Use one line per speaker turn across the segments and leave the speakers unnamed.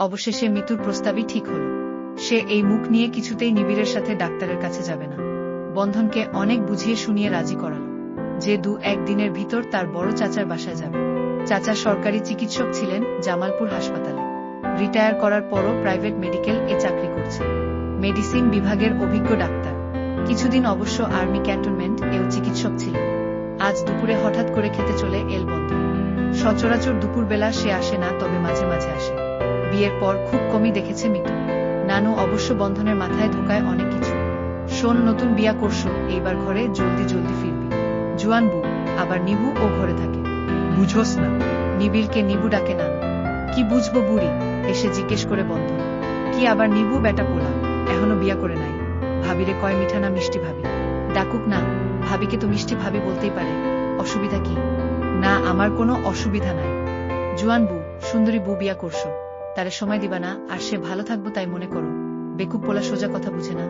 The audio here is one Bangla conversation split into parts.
অবশেষে মিতুর প্রস্তাবই ঠিক হল। সে এই মুখ নিয়ে কিছুতেই নিবিড়ের সাথে ডাক্তারের কাছে যাবে না। বন্ধনকে অনেক বুঝিয়ে শুনিয়ে রাজি করালো যে 2-1 দিনের ভিতর তার বড় চাচার বাসায় যাবে। চাচা সরকারি চিকিৎসক ছিলেন জামালপুর হাসপাতালে। রিটায়ার করার পরও প্রাইভেট মেডিকেল এ চাকরি করছে, মেডিসিন বিভাগের অভিজ্ঞ ডাক্তার। কিছুদিন অবশ্য আর্মি ক্যান্টনমেন্ট এও চিকিৎসক ছিলেন। আজ দুপুরে হঠাৎ করে খেতে চলে এল বন্ধন। সচরাচর দুপুরবেলা সে আসে না, তবে মাঝে মাঝে আসে। বিয়ের পর খুব কমই দেখেছে মিতু। নানু অবশ্য বন্ধনের মাথায় ঢোকায় অনেক কিছু। শোন, নতুন বিয়া করছো, এইবার ঘরে জলদি জলদি ফিরবি। জুয়ান বউ, আবার নিবু ও ঘরে থাকে, বুঝোস না? নিবিড়কে নিবু ডাকে নানু। কি বুঝবো বুড়ি, এসে জিজ্ঞেস করে বন্ধন। কি আবার নিবু বেটা পোলা, এখনো বিয়া করে নাই? ভাবিরে কয় মিঠা না মিষ্টি ভাবি? ডাকুক না, ভাবিকে তো মিষ্টি ভাবি বলতেই পারে, অসুবিধা কি? না, আমার কোনো অসুবিধা নাই। জুয়ান বউ, সুন্দরী বউ বিয়া করছো, তারে সময় দিবা না, আর সে ভালো থাকবো তাই মনে করো? বেকুব পোলা সোজা কথা বুঝে না।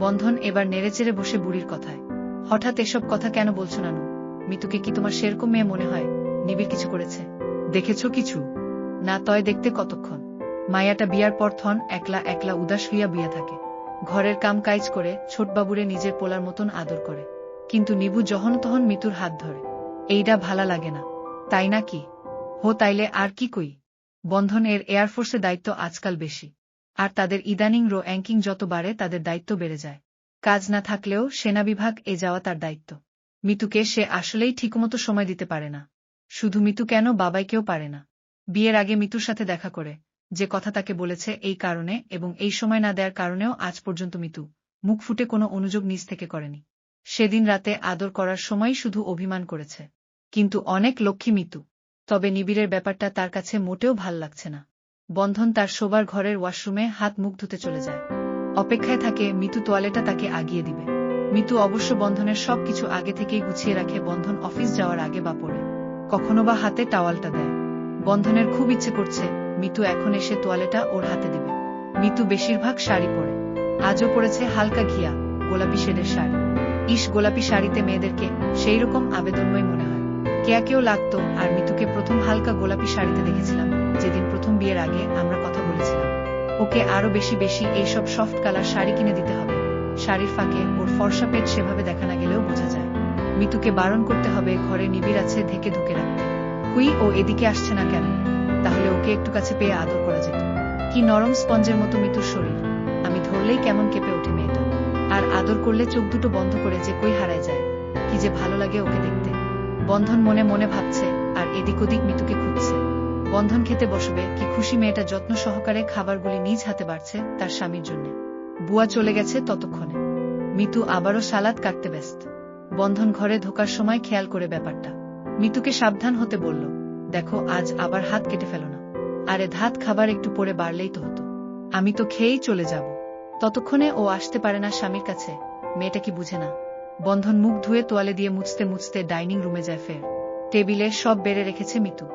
বন্ধন এবার নেড়েচেড়ে বসে বুড়ির কথায়। হঠাৎ এসব কথা কেন বলছো নানু? মিতুকে কি তোমার সেরকম মেয়ে মনে হয়? নিবিড় কিছু করেছে? দেখেছ কিছু? না, তয় দেখতে কতক্ষণ? মায়াটা বিয়ার পর থন একলা একলা উদাস হইয়া বিয়া থাকে। ঘরের কাম কাজ করে ছোটবাবুরে নিজের পোলার মতন আদর করে। কিন্তু নিবু যখন তখন মিতুর হাত ধরে। এইটা ভালা লাগে না, তাই না কি? হো, তাইলে আর কি কই? বন্ধন এর এয়ারফোর্সে দায়িত্ব আজকাল বেশি, আর তাদের ইদানিং র্যাঙ্কিং যত বাড়ে তাদের দায়িত্ব বেড়ে যায়। কাজ না থাকলেও সেনা বিভাগ এ যাওয়া তার দায়িত্ব। মিতুকে সে আসলেই ঠিকমতো সময় দিতে পারে না। শুধু মিতু কেন, বাবাইকেও পারে না। বিয়ের আগে মিতুর সাথে দেখা করে যে কথা তাকে বলেছে এই কারণে, এবং এই সময় না দেওয়ার কারণেও আজ পর্যন্ত মিতু মুখ ফুটে কোনো অনুযোগ নিজ থেকে করেনি। সেদিন রাতে আদর করার সময় শুধু অভিমান করেছে। কিন্তু অনেক লক্ষ্মী মিতু। তবে নিবিড়ের ব্যাপারটা তার কাছে মোটেও ভাল লাগছে না। বন্ধন তার শোবার ঘরের ওয়াশরুমে হাত মুখ ধুতে চলে যায়। অপেক্ষায় থাকে মিতু তোয়ালেটা তাকে আগিয়ে দিবে। মিতু অবশ্য বন্ধনের সবকিছু আগে থেকেই গুছিয়ে রাখে। বন্ধন অফিস যাওয়ার আগে বা পরে কখনো বা হাতে টাওয়ালটা দেয়। বন্ধনের খুব ইচ্ছে করছে মিতু এখন এসে তোয়ালেটা ওর হাতে দিবে। মিতু বেশিরভাগ শাড়ি পরে। আজও পরেছে হালকা ঘিয়া গোলাপি শেডের শাড়ি। গোলাপি শাড়িতে মেয়েদেরকে সেই রকম আবেদনময় মনে হয়, কেউ লাগতো। আর মিতুকে প্রথম হালকা গোলাপি শাড়িতে দেখেছিলাম যেদিন প্রথম বিয়ের আগে আমরা কথা বলেছিলাম। ওকে আরো বেশি বেশি এইসব সফট কালার শাড়ি কিনে দিতে হবে। শাড়ির ফাঁকে ওর ফর্সা পেট সেভাবে দেখা না গেলেও বোঝা যায়। মিতুকে বারণ করতে হবে ঘরে নিবিড় আছে ঢেকে ঢুকে রাখতে। ও এদিকে আসছে না কেন? তাহলে ওকে একটু কাছে পেয়ে আদর করা যেত। কি নরম স্পঞ্জের মতো মিতুর শরীর, আমি ধরলেই কেমন কেঁপে ওঠে মেয়েটা। আর আদর করলে চোখ দুটো বন্ধ করে যে কই হারায় যায়। কি যে ভালো লাগে ওকে দেখতে। বন্ধন মনে মনে ভাবছে, আর এদিক ওদিক মিতুকে খুঁজছে। বন্ধন খেতে বসবে, কি খুশি মেয়েটা যত্ন সহকারে খাবারগুলি নিজ হাতে বাড়ছে তার স্বামীর জন্য। বুয়া চলে গেছে ততক্ষণে। মিতু আবারও সালাদ কাটতে ব্যস্ত। বন্ধন ঘরে ঢোকার সময় খেয়াল করে ব্যাপারটা। মিতুকে সাবধান হতে বলল, দেখো আজ আবার হাত কেটে ফেলো না। আরে ধাত খাবার একটু পরে বাড়লেই তো হতো। আমি তো খেয়েই চলে যাব। ততক্ষণে ও আসতে পারে না স্বামীর কাছে। মেয়েটা কি বুঝে না? বন্ধন মুখ ধুয়ে তোয়ালে দিয়ে মুছতে মুছতে ডাইনিং রুমে যায়। ফের টেবিলে সব বেড়ে রেখেছে মিতু।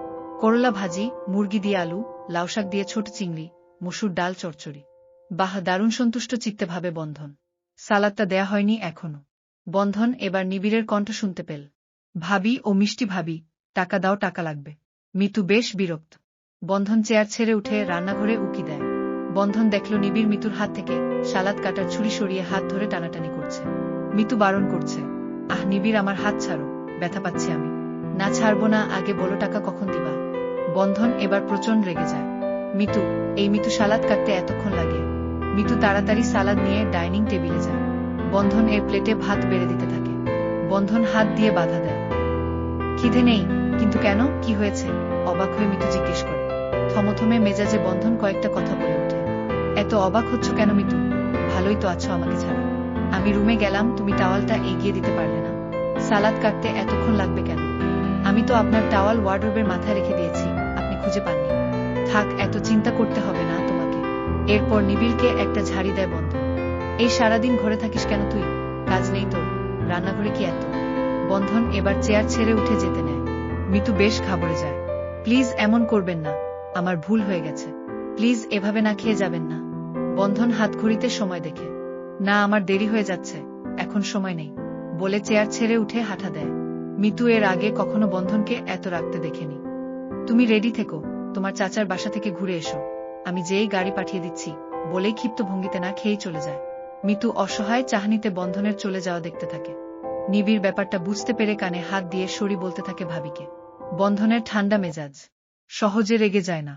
করলা ভাজি, মুরগি দিয়ে আলু, লাউশাক দিয়ে ছোট চিংড়ি, মসুর ডাল চচ্চড়ি। বাহ, দারুণ সন্তুষ্ট চিত্তে ভাবে বন্ধন। সালাদটা দেয়া হয়নি এখনো। বন্ধন এবার নিবিড়ের কণ্ঠ শুনতে পেল, ভাবি ও মিষ্টি ভাবি, টাকা দাও, টাকা লাগবে। মিতু বেশ বিরক্ত। বন্ধন চেয়ার ছেড়ে উঠে রান্নাঘরে উকি দেয়। বন্ধন দেখল নিবিড় মিতুর হাত থেকে সালাদ কাটার ছুরি সরিয়ে হাত ধরে টানাটানি করছে। মিতু বারণ করছে, আহ নিবিড়, আমার হাত ছাড়ো, ব্যথা পাচ্ছি আমি। না ছাড়বো না, আগে বলো টাকা কখন দিবা। বন্ধন এবার প্রচন্ড রেগে যায়। মিতু, এই মিতু সালাদ কাটতে এতক্ষণ লাগে? মিতু তাড়াতাড়ি সালাদ নিয়ে ডাইনিং টেবিলে যায়। বন্ধন এর প্লেটে ভাত বেড়ে দিতে থাকে। বন্ধন হাত দিয়ে বাধা দেয়। খিদে নেই? কিন্তু কেন, কি হয়েছে? অবাক হয়ে মিতু জিজ্ঞেস করে। থমথমে মেজাজে বন্ধন কয়েকটা কথা বলে ওঠে। এত অবাক হচ্ছ কেন মিতু? ভালোই তো আছো আমাকে ছাড়া। আমি রুমে গেলাম, তুমি টাওয়ালটা এগিয়ে দিতে পারলে না? সালাদ কাটতে এতক্ষণ লাগবে কেন? আমি তো আপনার টাওয়াল ওয়ার্ডরোবের মাথায় রেখে দিয়েছি, আপনি খুঁজে পাননি। থাক, এত চিন্তা করতে হবে না তোমাকে। এরপর নিবিড়কে একটা ঝাড়ি দেয় বন্ধন। এই সারাদিন ঘরে থাকিস কেন তুই? কাজ নেই তোর? রান্নাঘরে কি এত? বন্ধন এবার চেয়ার ছেড়ে উঠে যেতে নেয়। মিতু বেশ ঘাবড়ে যায়। প্লিজ এমন করবেন না, আমার ভুল হয়ে গেছে। প্লিজ এভাবে না খেয়ে যাবেন না। বন্ধন হাত ঘড়িতে সময় দেখে, না আমার দেরি হয়ে যাচ্ছে, এখন সময় নেই বলে চেয়ার ছেড়ে উঠে হাঁটা দেয়। মিতু এর আগে কখনো বন্ধনকে এত রাখতে দেখেনি। তুমি রেডি থেকো, তোমার চাচার বাসা থেকে ঘুরে এসো। আমি যেই গাড়ি পাঠিয়ে দিচ্ছি বলেই ক্ষিপ্ত ভঙ্গিতে না খেয়েই চলে যায়। মিতু অসহায় চাহনিতে বন্ধনের চলে যাওয়া দেখতে থাকে। নিবিড় ব্যাপারটা বুঝতে পেরে কানে হাত দিয়ে সরি বলতে থাকে ভাবিকে। বন্ধনের ঠান্ডা মেজাজ, সহজে রেগে যায় না,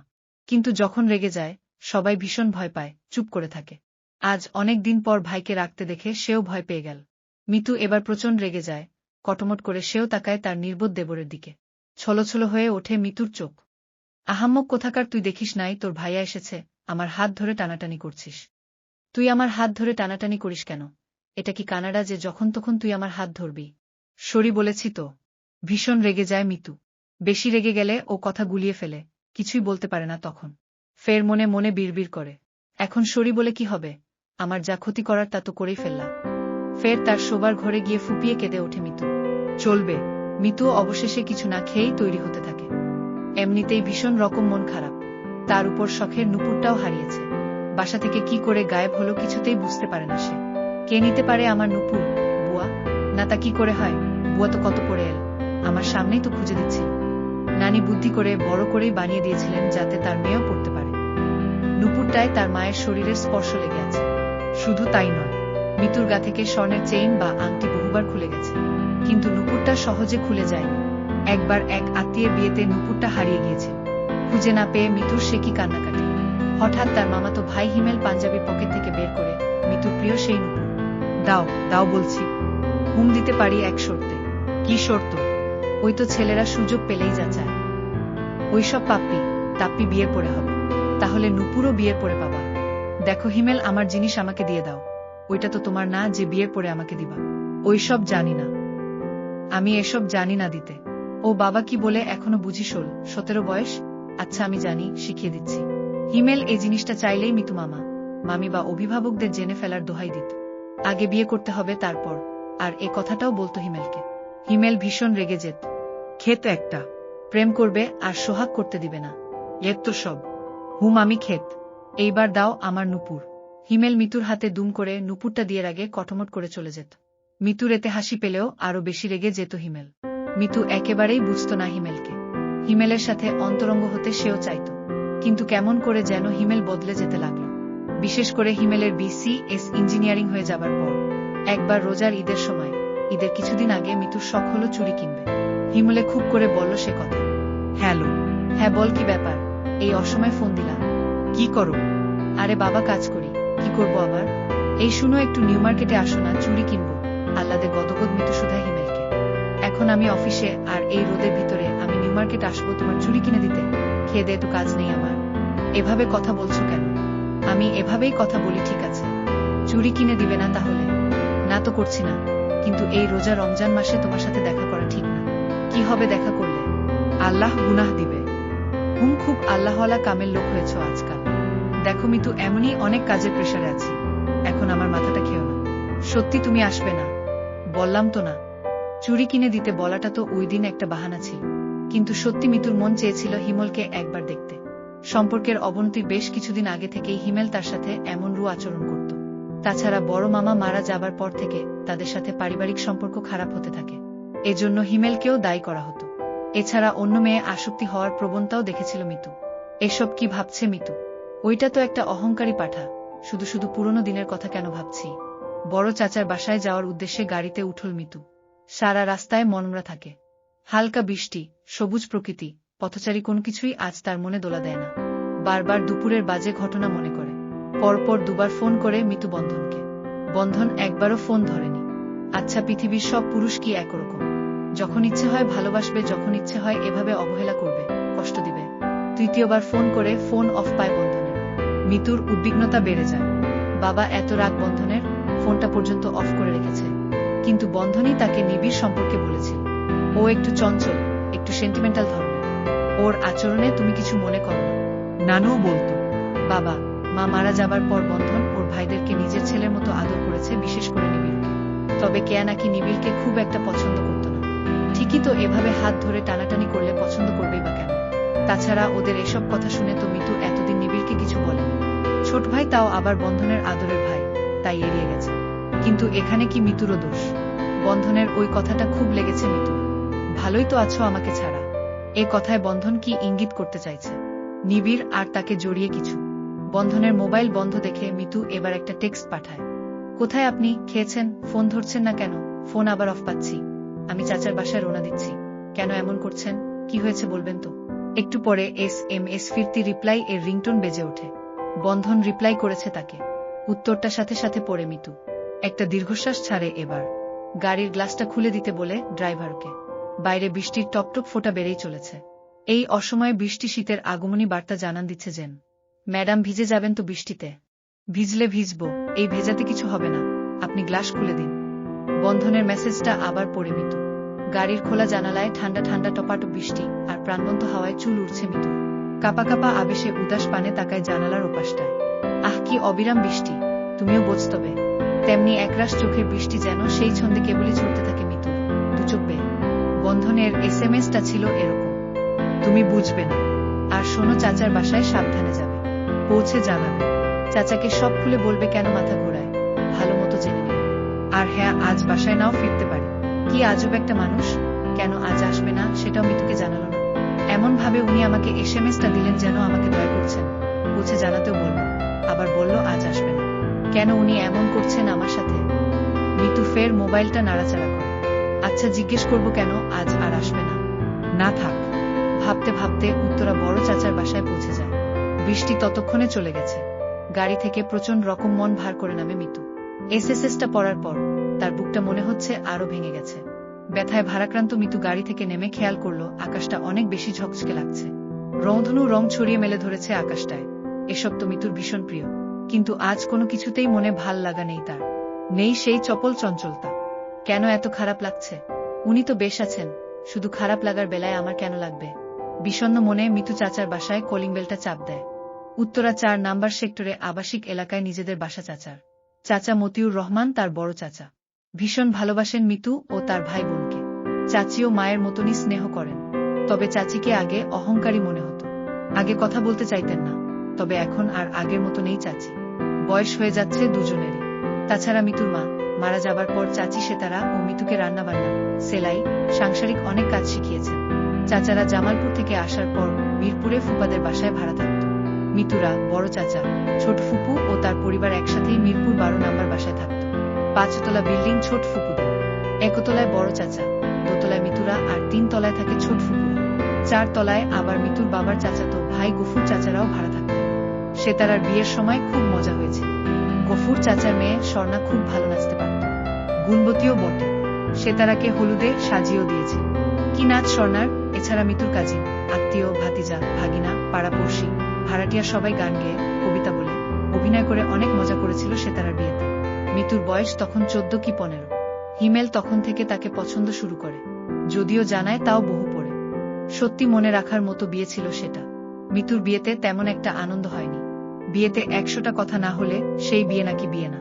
কিন্তু যখন রেগে যায় সবাই ভীষণ ভয় পায়, চুপ করে থাকে। আজ অনেক দিন পর ভাইকে রাখতে দেখে সেও ভয় পেয়ে গেল। মিতু এবার প্রচণ্ড রেগে যায়, কটমট করে সেও তাকায় তার নির্বোধ দেবরের দিকে। ছলছল হয়ে ওঠে মিতুর চোখ। আহাম্মক কোথাকার, তুই দেখিস নাই তোর ভাইয়া এসেছে, আমার হাত ধরে টানাটানি করছিস? তুই আমার হাত ধরে টানাটানি করিস কেন? এটা কি কানাডা যে যখন তখন তুই আমার হাত ধরবি? সরি বলেছি তো। ভীষণ রেগে যায় মিতু। বেশি রেগে গেলে ও কথা গুলিয়ে ফেলে, কিছুই বলতে পারে না তখন। ফের মনে মনে বিড়বিড় করে, এখন সরি বলে কি হবে, আমার যা ক্ষতি করার তা তো করেই ফেললাম। ফের তার শোবার ঘরে গিয়ে ফুপিয়ে কেঁদে ওঠে মিতু। চলবে। মিতু অবশেষে কিছু না খেয়েই তৈরি হতে থাকে। এমনিতেই ভীষণ রকম মন খারাপ, তার উপর শখের নুপুরটাও হারিয়েছে। বাসা থেকে কি করে গায়েব হলো কিছুতেই বুঝতে পারে না সে। কে নিতে পারে আমার নুপুর? বুয়া? না তা কি করে হয়, বুয়া তো কত পড়ে এল, আমার সামনেই তো খুঁজে দিচ্ছিল। নানি বুদ্ধি করে বড় করেই বানিয়ে দিয়েছিলেন যাতে তার মেয়েও পড়তে পারে। নুপুরটায় তার মায়ের শরীরের স্পর্শ লেগে আছে। শুধু তাই নয়, মিতুর গা থেকে স্বর্ণের চেইন বা আংটি বহুবার খুলে গেছে, কিন্তু নুপুরটা সহজে খুলে যায়নি। একবার এক আত্মীয়ের বিয়েতে নুপুরটা হারিয়ে গিয়েছিল। খুঁজে না পেয়ে মিতুর সে কি কান্নাকাটি। হঠাৎ তার মামাতো ভাই হিমেল পাঞ্জাবির পকেট থেকে বের করে মিতুর প্রিয় সেই নুপুর। দাও দাও বলছি। হুম দিতে পারি এক শর্তে। কি শর্ত? ওই তো ছেলেরা সুযোগ পেলেই যা চায়। ওইসব পাপ্পি তাপ্পি বিয়ের পরে হবে, তাহলে নুপুরও বিয়ের পরে পাবা। দেখো হিমেল, আমার জিনিস আমাকে দিয়ে দাও। ওইটা তো তোমার না যে বিয়ের পরে আমাকে দিবা। ওইসব জানি না, আমি এসব জানি না দিতে। ও বাবা, কি বলে এখনো বুঝিস? 17 বয়স? আচ্ছা আমি জানি, শিখিয়ে দিচ্ছি। হিমেল এই জিনিসটা চাইলেই মিতু মামা মামি বা অভিভাবকদের জেনে ফেলার দোহাই দিত। আগে বিয়ে করতে হবে তারপর, আর এ কথাটাও বলতো হিমেলকে। হিমেল ভীষণ রেগে যেত। খেত একটা, প্রেম করবে আর সোহাগ করতে দিবে না, এর তো সব। হুম আমি খেত। এইবার দাও আমার নুপুর। হিমেল মিতুর হাতে দুম করে নুপুরটা দিয়ে আগে কটমট করে চলে যেত। মিতুর এতে হাসি পেলেও আরো বেশি রেগে যেত হিমেল। মিতু একেবারেই বুঝত না হিমেলকে। হিমেলের সাথে অন্তরঙ্গ হতে সেও চাইত, কিন্তু কেমন করে যেন হিমেল বদলে যেতে লাগল। বিশেষ করে হিমেলের BCS ইঞ্জিনিয়ারিং হয়ে যাবার পর। একবার রোজার ঈদের সময়, ঈদের কিছুদিন আগে মিতুর শখ হলো চুড়ি কিনবে। হিমেলে খুব করে বলল সে কথা। হ্যালো। হ্যাঁ বল, কি ব্যাপার? এই অসময়ে ফোন দিলাম? কি করো? আরে বাবা কাজ করি। কি করব আবার? এই শুনো, একটু নিউ মার্কেটে আসো না, চুড়ি কিনবো। আহ্লাদে গদগদ মিতু শুধায় হিমেলকে। এখন আমি অফিসে, আর এই রোদের ভিতরে আমি নিউ মার্কেট আসবো তোমার চুড়ি কিনে দিতে? খেয়ে দে তো কাজ নেই আমার। এভাবে কথা বলছো কেন? আমি এভাবেই কথা বলি, ঠিক আছে। চুড়ি কিনে দিবে না তাহলে? না তো করছি না, কিন্তু এই রোজা রমজান মাসে তোমার সাথে দেখা করা ঠিক না। কি হবে দেখা করলে? আল্লাহ গুনাহ দিবে। হুম, খুব আল্লাহওয়ালা কামের লোক হয়েছ আজকাল। দেখো মিতু, এমনই অনেক কাজের প্রেশারে আছি, এখন আমার মাথাটা খেও না। সত্যি তুমি আসবে না? বললাম তো না। চুড়ি কিনে দিতে বলাটা তো ওই দিন একটা বাহানা ছিল, কিন্তু সত্যি মিতুর মন চেয়েছিল হিমেলকে একবার দেখতে। সম্পর্কের অবনতির বেশ কিছুদিন আগে থেকেই হিমেল তার সাথে এমন রূঢ় আচরণ করত। তাছাড়া বড় মামা মারা যাবার পর থেকে তাদের সাথে পারিবারিক সম্পর্ক খারাপ হতে থাকে, এজন্য হিমেলকেও দায়ী করা হতো। এছাড়া অন্য মেয়ে আসক্তি হওয়ার প্রবণতাও দেখেছিল মিতু। এসব কি ভাবছে মিতু? ওইটা তো একটা অহংকারী পাঠা, শুধু শুধু পুরনো দিনের কথা কেন ভাবছি। বড় চাচার বাসায় যাওয়ার উদ্দেশ্যে গাড়িতে উঠল মিতু। সারা রাস্তায় মনমরা থাকে। হালকা বৃষ্টি, সবুজ প্রকৃতি, পথচারী কোনো কিছুই আজ তার মনে দোলা দেয় না। বারবার দুপুরের বাজে ঘটনা মনে করে। পরপর দুবার ফোন করে মিতু বন্ধনকে। বন্ধন একবারও ফোন ধরেনি। আচ্ছা, পৃথিবীর সব পুরুষ কি একরকম? যখন ইচ্ছে হয় ভালোবাসবে, যখন ইচ্ছে হয় এভাবে অবহেলা করবে, কষ্ট দিবে। তৃতীয়বার ফোন করে ফোন অফ পায় বন্ধনের। মিতুর উদ্বিগ্নতা বেড়ে যায়। বাবা এত রাগ বন্ধনের, ফোনটা পর্যন্ত অফ করে রেখেছে। কিন্তু বন্ধনই তাকে নিবিড় সম্পর্কে বলেছিল। ও একটু চঞ্চল, একটু সেন্টিমেন্টাল ধরনের। ওর আচরণে তুমি কিছু মনে করো না? নানুও বলতো। বাবা মা মারা যাবার পর বন্ধন ওর ভাইদেরকে নিজের ছেলের মতো আদর করেছে, বিশেষ করে নিবিড়কে। তবে কেয়া নাকি নিবিড়কে খুব একটা পছন্দ করত না। ঠিকই তো, এভাবে হাত ধরে টানাটানি করলে পছন্দ করবেই বা কেন? তাছাড়া ওদের এসব কথা শুনে তো মিতু এতদিন নিবিড়কে কিছু বলেনি। ছোট ভাই, তাও আবার বন্ধনের আদরের ভাই, তাই এড়িয়ে গেছে। কিন্তু এখানে কি মিতুরও দোষ? বন্ধনের ওই কথাটা খুব লেগেছে মিতু। ভালোই তো আছো আমাকে ছাড়া। এ কথায় বন্ধন কি ইঙ্গিত করতে চাইছে? নিবিড় আর তাকে জড়িয়ে কিছু? বন্ধনের মোবাইল বন্ধ দেখে মিতু এবার একটা টেক্সট পাঠায়। কোথায় আপনি? খেয়েছেন? ফোন ধরছেন না কেন? ফোন আবার অফ পাচ্ছি। আমি চাচার বাসায় রওনা দিচ্ছি। কেন এমন করছেন? কি হয়েছে বলবেন তো? একটু পরে SMS ফিরতি রিপ্লাই এর রিংটোন বেজে ওঠে। বন্ধন রিপ্লাই করেছে তাকে। উত্তরটা সাথে সাথে পড়ে মিতু একটা দীর্ঘশ্বাস ছাড়ে। এবার গাড়ির গ্লাসটা খুলে দিতে বলে ড্রাইভারকে। বাইরে বৃষ্টির টপটপ ফোঁটা বেড়েই চলেছে। এই অসময়ে বৃষ্টি শীতের আগমনী বার্তা জানান দিচ্ছে যেন। ম্যাডাম ভিজে যাবেন তো বৃষ্টিতে? ভিজলে ভিজবো, এই ভেজাতে কিছু হবে না, আপনি গ্লাস খুলে দিন। বন্ধনের মেসেজটা আবার পড়ে মিতু। গাড়ির খোলা জানালায় ঠান্ডা ঠান্ডা টপাটপ বৃষ্টি আর প্রাণবন্ত হাওয়ায় চুল উড়ছে মিতু। কাপা কাপা আবেশে উদাস পানে তাকায় জানালার ওপাশটায়। আহ, কি অবিরাম বৃষ্টি! তুমিও বোঝতবে। তেমনি একরাশ চোখের বৃষ্টি যেন সেই ছন্দে কেবলই ঝরতে থাকে মিতু দু চোখ বেয়ে। বন্ধনের SMS-টা ছিল এরকম। তুমি বুঝবে না। আর শোনো, চাচার বাসায় সাবধানে যাবে। পৌঁছে জানাবে। চাচাকে সব খুলে বলবে কেন মাথা ঘোরায়, ভালো মতো জেনে নেবে। আর হ্যাঁ, আজ বাসায় নাও ফিরতে পারে। কি আজব একটা মানুষ! কেন আজ আসবে না সেটাও মিতুকে জানালো না। এমন ভাবে উনি আমাকে SMS-টা দিলেন যেন আমাকে দয়া করছেন। পৌঁছে জানাতেও বলল, আবার বলল আজ আসবে না। কেন উনি এমন করছেন আমার সাথে? মিতু ফের মোবাইলটা নাড়াচাড়া করে। আচ্ছা, জিজ্ঞেস করব কেন আজ আর আসবে না। না থাক। ভাবতে ভাবতে উত্তরা বড় চাচার বাসায় পৌঁছে যায়। বৃষ্টি ততক্ষণে চলে গেছে। গাড়ি থেকে প্রচন্ড রকম মন ভার করে নামে মিতু। SMS-টা পড়ার পর তার বুকটা মনে হচ্ছে আরো ভেঙে গেছে। ব্যথায় ভারাক্রান্ত মিতু গাড়ি থেকে নেমে খেয়াল করল আকাশটা অনেক বেশি ঝকঝকে লাগছে। রংধনু রং ছড়িয়ে মেলে ধরেছে আকাশটায়। এসব তো মিতুর ভীষণ প্রিয়। কিন্তু আজ কোনো কিছুতেই মনে ভাল লাগা নেই তার। নেই সেই চপল চঞ্চলতা। কেন এত খারাপ লাগছে? উনি তো বেশ আছেন, শুধু খারাপ লাগার বেলায় আমার কেন লাগবে? বিষণ্ণ মনে মিতু চাচার বাসায় কলিং বেলটা চাপ দেয়। উত্তরা 4 নাম্বার সেক্টরে আবাসিক এলাকায় নিজেদের বাসা চাচার। চাচা মতিউর রহমান তার বড় চাচা। ভীষণ ভালোবাসেন মিতু ও তার ভাই বোনকে। চাচিও মায়ের মতনই স্নেহ করেন। তবে চাচিকে আগে অহংকারী মনে হতো। আগে কথা বলতে চাইতেন না। তবে এখন আর আগের মতো নেই চাচি। বয়স হয়ে যাচ্ছে দুজনেরই। তাছাড়া মিতুর মা মারা যাবার পর চাচি সেতারা ও মিতুকে রান্নাবান্না, সেলাই, সাংসারিক অনেক কাজ শিখিয়েছেন। চাচারা জামালপুর থেকে আসার পর মিরপুরে ফুপাদের বাসায় ভাড়া থাকত। মিতুরা, বড় চাচা, ছোট ফুপু ও তার পরিবার একসাথেই মিরপুর 12 নাম্বার বাসায় থাকত। 5 তলা বিল্ডিং ছোট ফুপুদের। 1 তলায় বড় চাচা, 2 তলায় মিতুরা আর 3 তলায় থাকে ছোট ফুপুরা। 4 তলায় আবার মিতুর বাবার চাচাতো ভাই গফুর চাচারাও ভাড়া থাকতেন। সেতারার বিয়ের সময় খুব মজা হয়েছে। গফুর চাচার মেয়ে স্বর্ণা খুব ভালো নাচতে পারত। গুণবতীও বটে। সেতারাকে হলুদে সাজিয়েও দিয়েছে। কি নাচ স্বর্ণার! এছাড়া মিতুর কাজিন, আত্মীয়, ভাতিজা, ভাগিনা, পাড়াপড়শি, ভাড়াটিয়া সবাই গান গেয়ে, কবিতা বলে, অভিনয় করে অনেক মজা করেছিল সেতারার বিয়েতে। মিতুর বয়স তখন 14 কি 15। হিমেল তখন থেকে তাকে পছন্দ শুরু করে। যদিও জানায় তাও বহু পরে। সত্যি মনে রাখার মতো বিয়ে ছিল সেটা। মিতুর বিয়েতে তেমন একটা আনন্দ হয়নি। বিয়েতে 100টা কথা না হলে সেই বিয়ে নাকি বিয়ে না।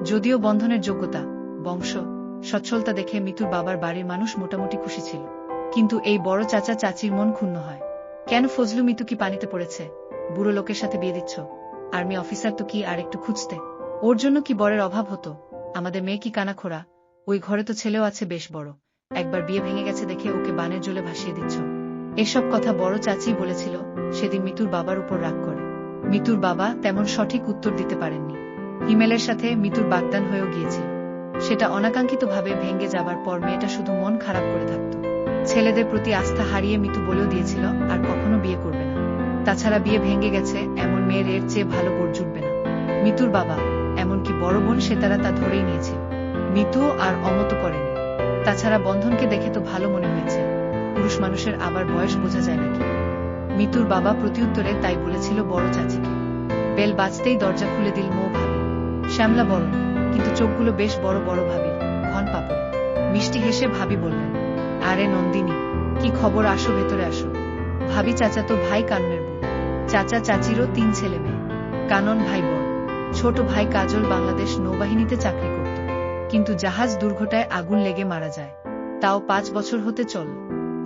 যদিও বন্ধনের যোগ্যতা, বংশ, সচ্ছলতা দেখে মিতুর বাবার বাড়ির মানুষ মোটামুটি খুশি ছিল। কিন্তু এই বড় চাচা চাচির মন ক্ষুণ্ণ হয়। কেন ফজলু, মিতু কি পানিতে পড়েছে? বুড়ো লোকের সাথে বিয়ে দিচ্ছ? আর্মি অফিসার তো কি আর একটু খুঁজতে? ওর জন্য কি বরের অভাব হতো? আমাদের মেয়ে কি কানাখোরা? ওই ঘরে তো ছেলেও আছে বেশ বড়। একবার বিয়ে ভেঙে গেছে দেখে ওকে বানের জলে ভাসিয়ে দিচ্ছ। এসব কথা বড় চাচি বলেছিল। সেদিন মিতুর বাবার উপর রাগ করে। মিতুর বাবা তেমন সঠিক উত্তর দিতে পারেননি। হিমেলের সাথে মিতুর বাগদান হয়েও গিয়েছিল। সেটা অনাকাঙ্ক্ষিতভাবে ভেঙে যাবার পর মেয়েটা শুধু মন খারাপ করে থাকত। ছেলেদের প্রতি আস্থা হারিয়ে মিতু বলেও দিয়েছিল আর কখনো বিয়ে করবে না। তাছাড়া বিয়ে ভেঙে গেছে এমন মেয়ের এর চেয়ে ভালো বর জুটবে না। মিতুর বাবা, এমনকি বড় বোন সেতারা তা ধরেই নিয়েছিল। মিতুও আর অমত করেনি। তাছাড়া বন্ধনকে দেখে তো ভালো মনে হয়েছে। পুরুষ মানুষের আবার বয়স বোঝা যায় নাকি? মিতুর বাবা প্রতিউত্তরে তাই বলেছিল বড় চাচিকে। বেল বাজতেই দরজা খুলে দিল মৌ ভাবি। শ্যামলা বরণ, কিন্তু চোখগুলো বেশ বড় বড় ভাবির, ঘন পাপড়। মিষ্টি হেসে ভাবি বললেন, আরে নন্দিনী, কি খবর, আসো ভেতরে আসো। ভাবি চাচাতো ভাই কাননের বউ। চাচা চাচিরও 3 ছেলে মেয়ে। কানন ভাই বড়। ছোট ভাই কাজল বাংলাদেশ নৌবাহিনীতে চাকরি করত। কিন্তু জাহাজ দুর্ঘটনায় আগুন লেগে মারা যায়। তাও 5 বছর হতে চল।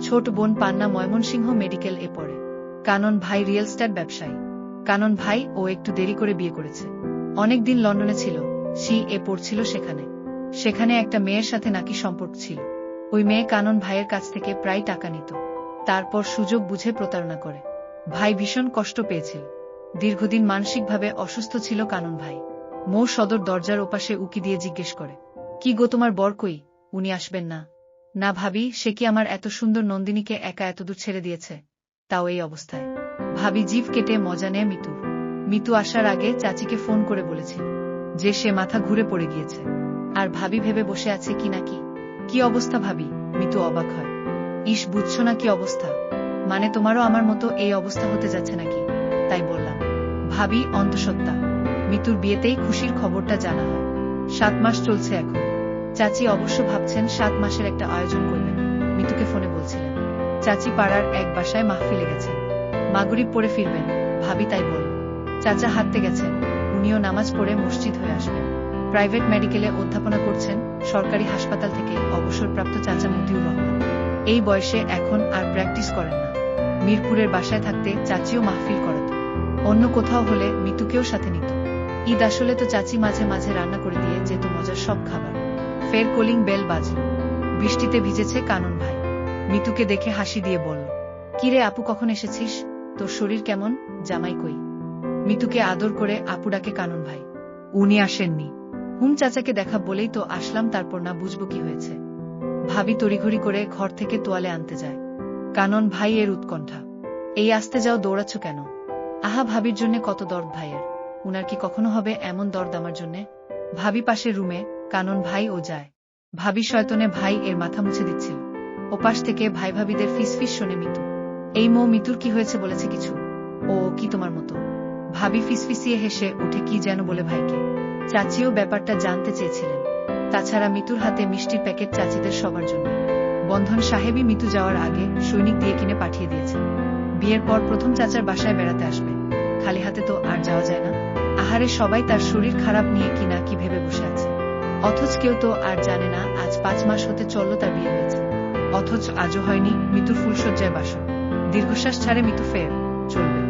ছোট বোন পান্না ময়মনসিংহ মেডিকেল এ পড়ে। কানন ভাই রিয়েল এস্টেট ব্যবসায়ী। কানন ভাই ও একটু দেরি করে বিয়ে করেছে। অনেকদিন লন্ডনে ছিল, CA পড়ছিল সেখানে। সেখানে একটা মেয়ের সাথে নাকি সম্পর্ক ছিল। ওই মেয়ে কানন ভাইয়ের কাছ থেকে প্রায় টাকা নিত। তারপর সুযোগ বুঝে প্রতারণা করে। ভাই ভীষণ কষ্ট পেয়েছিল। দীর্ঘদিন মানসিকভাবে অসুস্থ ছিল কানন ভাই। মৌ সদর দরজার ওপাশে উকি দিয়ে জিজ্ঞেস করে, কি গো তোমার বর কই? উনি আসবেন না? না ভাবি, সে কি আমার এত সুন্দর নন্দিনীকে একা এতদূর ছেড়ে দিয়েছে, তাও এই অবস্থায়। ভাবি জিভ কেটে মজা নেয় মিতুর। মিতু আসার আগে চাচিকে ফোন করে বলেছিল যে সে মাথা ঘুরে পড়ে গিয়েছে, আর ভাবি ভেবে বসে আছে কি নাকি। কি অবস্থা ভাবি? মিতু অবাক হয়। ইস, বুঝছো না কি অবস্থা? মানে তোমারও আমার মতো এই অবস্থা হতে যাচ্ছে নাকি? তাই বললাম। ভাবি অন্তঃসত্ত্বা। মিতুর বিয়েতেই খুশির খবরটা জানা হয়। 7 মাস চলছে এখন। চাচি অবশ্য ভাবছেন 7 মাসের একটা আয়োজন করবেন। মিতুকে ফোনে বলছিলেন চাচি পাড়ার এক বাসায় মাহফিলে গেছেন, মাগরিব পড়ে ফিরবেন। ভাবি তাই বলল। চাচা হাঁটতে গেছেন, উনিও নামাজ পড়ে মসজিদ হয়ে আসবেন। প্রাইভেট মেডিকেলে অধ্যাপনা করছেন, সরকারি হাসপাতাল থেকে অবসরপ্রাপ্ত চাচা মতিউর রহমান। এই বয়সে এখন আর প্র্যাকটিস করেন না। মিরপুরের বাসায় থাকতে চাচিও মাহফিল করাত। অন্য কোথাও হলে মিতুকেও সাথে নিত। ঈদ আসলে তো চাচি মাঝে মাঝে রান্না করে দিয়ে যেত মজার সব খাবার। ফের কলিং বেল বাজল। বৃষ্টিতে ভিজেছে কানন ভাই। মিতুকে দেখে হাসি দিয়ে বলল, কিরে আপু, কখন এসেছিস? তোর শরীর কেমন? জামাই কই? মিতুকে আদর করে আপু ডাকে কানন ভাই। উনি আসেননি? চাচাকে দেখা বলেই তো আসলাম, তারপর না বুঝবো কি হয়েছে। ভাবি তড়িঘড়ি করে ঘর থেকে তোয়ালে আনতে যায়। কানন ভাই এর উৎকণ্ঠা, এই আসতে যাও, দৌড়াচ্ছ কেন? আহা, ভাবির জন্য কত দরদ ভাইয়ের। উনার কি কখনো হবে এমন দরদ আমার জন্যে? ভাবি পাশের রুমে, কানন ভাই ও যায়। ভাবি শয়তনে ভাই এর মাথা মুছে দিচ্ছিল। ওপাশ থেকে ভাই ভাবিদের ফিসফিস শোনে মিতু। এই মৌ, মিতুর কি হয়েছে? বলেছে কিছু? ও কি তোমার মতো? ভাবি ফিসফিসিয়ে হেসে উঠে কি যেন বলে ভাইকে। চাচিও ব্যাপারটা জানতে চেয়েছিলেন। তাছাড়া মিতুর হাতে মিষ্টির প্যাকেট চাচিদের সবার জন্য। বন্ধন সাহেবই মিতু যাওয়ার আগে সৈনিক দিয়ে কিনে পাঠিয়ে দিয়েছেন। বিয়ের পর প্রথম চাচার বাসায় বেড়াতে আসবে, খালি হাতে তো আর যাওয়া যায় না। আহারে, সবাই তার শরীর খারাপ নিয়ে কি না কি ভেবে বসে আছে। অথচ কেউ তো আর জানে না আজ 5 মাস হতে চলল তার বিয়ে হয়েছে। অথচ আজও হয়নি মিতুর ফুলশয্যায় বাসর। দীর্ঘশ্বাস ছাড়ে মিতু। ফের চলবে।